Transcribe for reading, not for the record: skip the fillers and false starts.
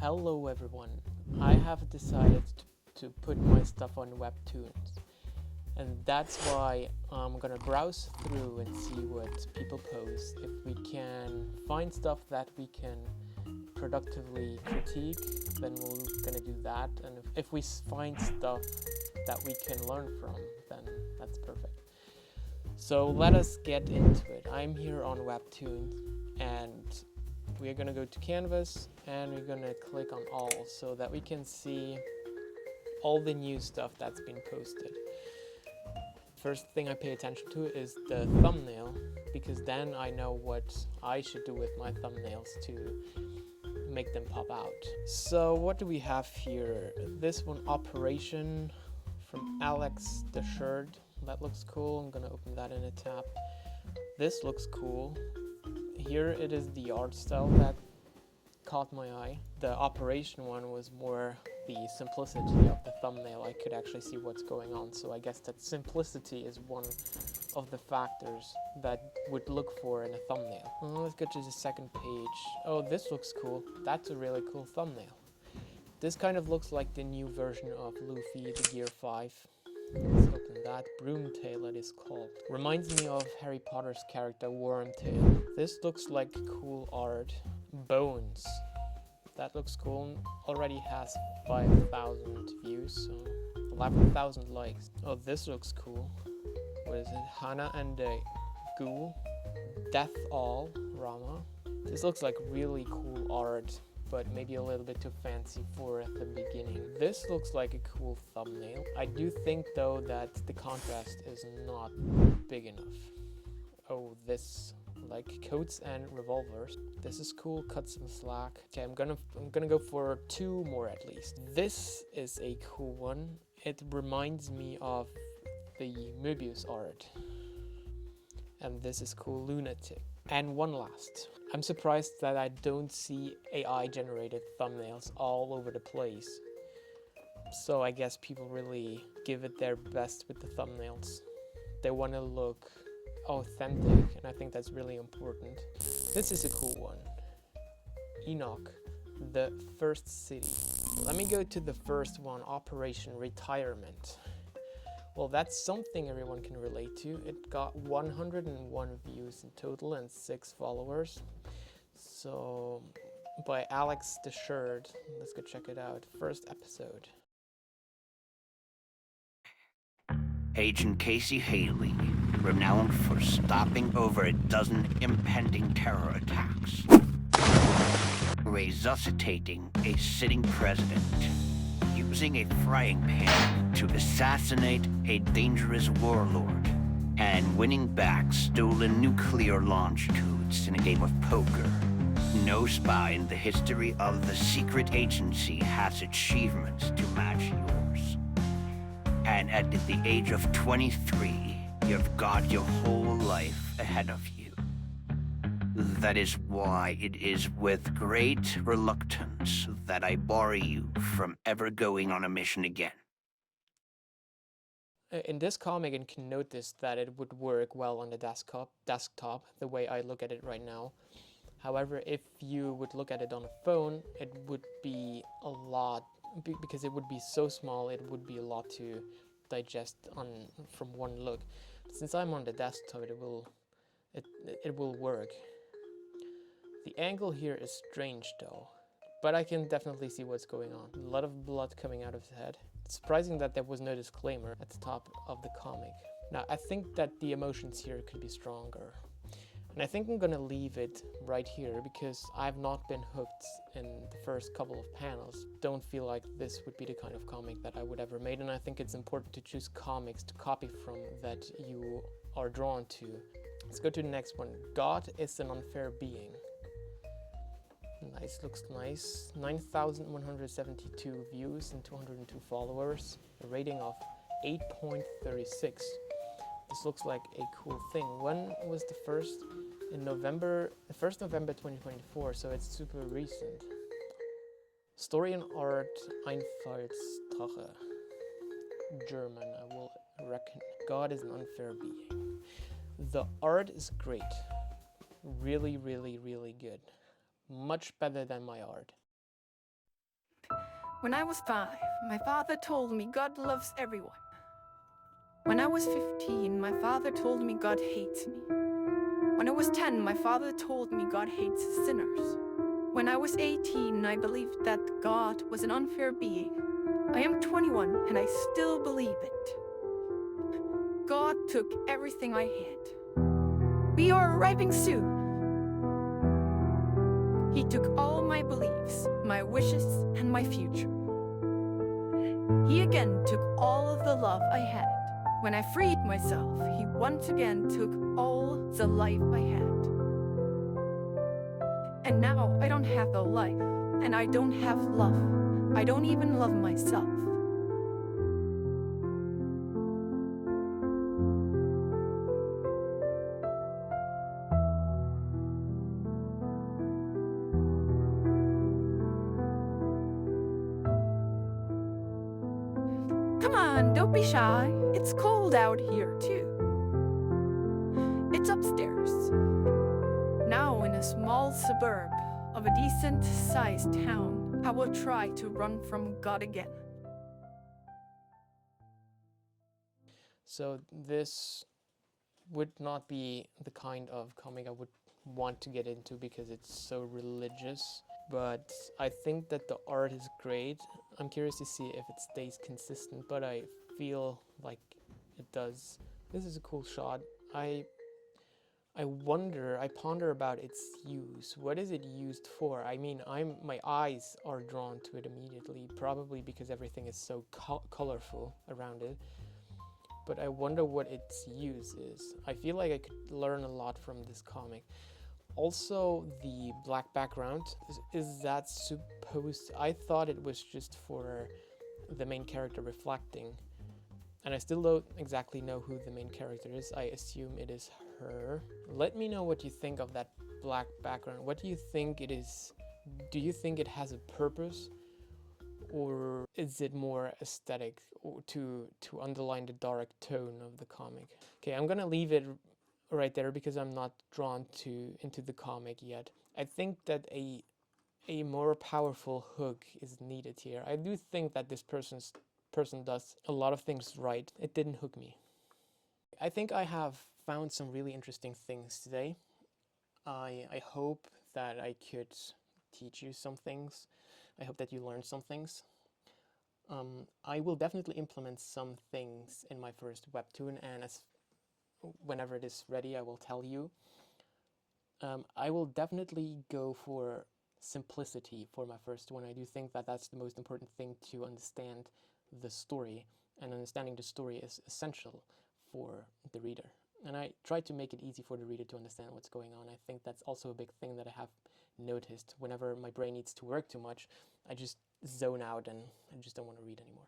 Hello everyone. I have decided to put my stuff on Webtoons, and that's why I'm gonna browse through and see what people post. If we can find stuff that we can productively critique, then we're gonna do that, and if we find stuff that we can learn from, then that's perfect. So let us get into it. I'm here on Webtoons, and we're gonna go to Canvas and we're gonna click on all so that we can see all the new stuff that's been posted. First thing I pay attention to is the thumbnail, because then I know what I should do with my thumbnails to make them pop out. So what do we have here? This one, Operation, from Alex the Shirt. That looks cool. I'm gonna open that in a tab. This looks cool. Here it is the art style that caught my eye. The Operation one was more the simplicity of the thumbnail. I could actually see what's going on, so I guess that simplicity is one of the factors that would look for in a thumbnail. Let's go to the second page. Oh, this looks cool. That's a really cool thumbnail. This kind of looks like the new version of Luffy, the Gear 5. Let's open that. Broomtail it is called. Reminds me of Harry Potter's character Wormtail. This looks like cool art. Bones. That looks cool. Already has 5,000 views, so 11,000 likes. Oh, this looks cool. What is it? Hana and the Ghoul. Death All Rama. This looks like really cool art, but maybe a little bit too fancy for the beginning. This looks like a cool thumbnail. I do think though that the contrast is not big enough. Oh, this, like coats and revolvers. This is cool. Cut some slack. Okay, I'm gonna go for two more at least. This is a cool one. It reminds me of the Möbius art. And this is cool. Lunatic. And one last. I'm surprised that I don't see AI generated thumbnails all over the place. So I guess people really give it their best with the thumbnails. They want to look authentic, and I think that's really important. This is a cool one. Enoch, the First City. Let me go to the first one, Operation Retirement. Well, that's something everyone can relate to. It got 101 views in total and 6 followers. So, by Alex the Shirt. Let's go check it out. First episode. Agent Casey Haley, renowned for stopping over a dozen impending terror attacks, resuscitating a sitting president, using a frying pan to assassinate a dangerous warlord, and winning back stolen nuclear launch codes in a game of poker. No spy in the history of the secret agency has achievements to match yours. And at the age of 23, you've got your whole life ahead of you. That is why it is with great reluctance that I bar you from ever going on a mission again. In this comic, you can notice that it would work well on the desktop, the way I look at it right now. However, if you would look at it on a phone, it would be a lot, because it would be so small, it would be a lot to digest from one look. Since I'm on the desktop, it will work. The angle here is strange though, but I can definitely see what's going on. A lot of blood coming out of his head. It's surprising that there was no disclaimer at the top of the comic. Now, I think that the emotions here could be stronger. And I think I'm gonna leave it right here because I've not been hooked in the first couple of panels. Don't feel like this would be the kind of comic that I would ever made, and I think it's important to choose comics to copy from that you are drawn to. Let's go to the next one. God is an Unfair Being. Nice, looks nice. 9,172 views and 202 followers. A rating of 8.36. This looks like a cool thing. When was the first? In November, the 1st November 2024, so it's super recent. Story and art, Einfallsdrache. German, I will reckon. God is an unfair being. The art is great. Really, really, really good. Much better than my art. When I was 5, my father told me God loves everyone. When I was 15, my father told me God hates me. When I was 10, my father told me God hates sinners. When I was 18, I believed that God was an unfair being. I am 21 and I still believe it. God took everything I had. We are arriving soon. He took all my beliefs, my wishes, and my future. He again took all of the love I had. When I freed myself, he once again took all the life I had. And now I don't have a life, and I don't have love. I don't even love myself. Come on, don't be shy. It's cold out here, too. It's upstairs. Now in a small suburb of a decent-sized town, I will try to run from God again. So this would not be the kind of comic I would want to get into because it's so religious. But I think that the art is great. I'm curious to see if it stays consistent, but I feel like it does. This is a cool shot. I ponder about its use. What is it used for? I mean, my eyes are drawn to it immediately, probably because everything is so colorful around it. But I wonder what its use is. I feel like I could learn a lot from this comic. Also, the black background, is that supposed... I thought it was just for the main character reflecting. And I still don't exactly know who the main character is. I assume it is her. Let me know what you think of that black background. What do you think it is? Do you think it has a purpose? Or is it more aesthetic to underline the dark tone of the comic? Okay, I'm gonna leave it right there because I'm not drawn into the comic yet. I think that a more powerful hook is needed here. I do think that this person does a lot of things right. It didn't hook me. I think I have found some really interesting things today. I hope that I could teach you some things. I hope that you learned some things. I will definitely implement some things in my first webtoon, and whenever it is ready, I will tell you. I will definitely go for simplicity for my first one. I do think that that's the most important thing to understand the story, and understanding the story is essential for the reader. And I try to make it easy for the reader to understand what's going on. I think that's also a big thing that I have noticed. Whenever my brain needs to work too much, I just zone out and I just don't want to read anymore.